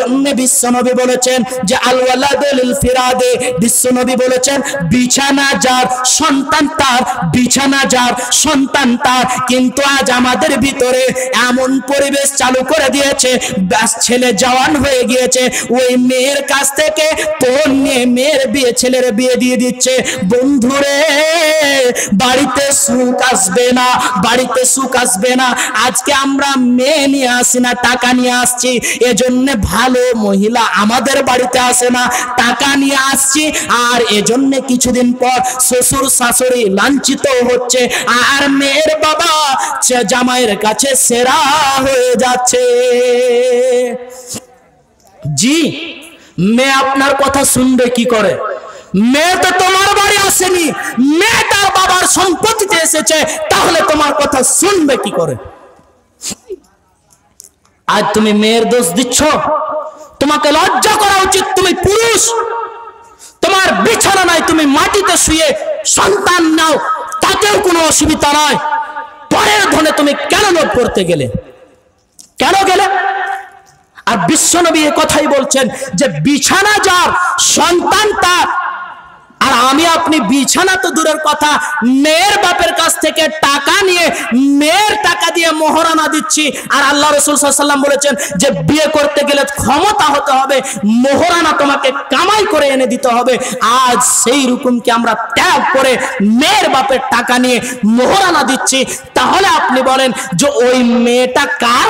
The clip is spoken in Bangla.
এজন্য বিশ্বনবী বলেছেন যে আল ওয়ালাদু লিল ফিরাদে, বিশ্বনবী বলেছেন বিছানা যার সন্তান তার, বিছানা যার সন্তান তার। কিন্তু আজ আমাদের ভিতরে এমন পরিবেশ চালু করে দিয়েছে, ব্যাস ছেলে জওয়ান হয়ে গিয়েছে, ওই মেয়ের কাছ থেকে ফোন নিয়ে মেয়ের বিয়ে, ছেলের বিয়ে দিয়ে দিচ্ছে। বন্ধুরে, বাড়িতে সুখ আসবে না, বাড়িতে সুখ আসবে না। আজকে আমরা মেয়ে নিয়ে আসি না, টাকা নিয়ে আসছি, এজন্য ভালো মহিলা আমাদের বাড়িতে আসে না, টাকা নিয়ে আসছি। আর এজন্য কিছুদিন পর শ্বশুর শাশুড়ি লাঞ্ছিত হচ্ছে, আর মেয়ের বাবা জামাইয়ের কাছে সেরা হয়ে যাচ্ছে। জি, মেয়ে আপনার কথা শুনবে কি করে? মেয়ে তো তোমার বাড়ি আসেনি, মেয়ে তার বাবার সম্পত্তিতে এসেছে, তাহলে তোমার কথা শুনবে কি করে? আজ তুমি মেয়ের দোষ দিচ্ছ, তোমাকে লজ্জা করা উচিত। তুমি পুরুষ, তোমার বিছানা নাই, তুমি মাটিতে শুয়ে সন্তান নাও, তাতেও কোনো অসুবিধা নয়। পরের ধনে তুমি কেন লোভ করতে গেলে? কেন গেলে? আর বিশ্বনবী এ কথাই বলছেন যে বিছানা যার সন্তান তার। আর আমি আপনি বিছানা তো দূরের কথা, মেয়ের বাপের কাছ থেকে টাকা নিয়ে মেয়ের টাকা দিয়ে মোহরানা দিচ্ছি। আর আল্লাহ রাসূল সাল্লাল্লাহু আলাইহি ওয়াসাল্লাম বলেছেন যে বিয়ে করতে গেলে ক্ষমতা হতে হবে, মোহরানা তোমাকে কামাই করে এনে দিতে হবে। আজ সেই রকমকে আমরা ত্যাগ করে মেয়ের বাপের টাকা নিয়ে মোহরানা দিচ্ছি। তাহলে আপনি বলেন যে ওই মেয়েটা কার?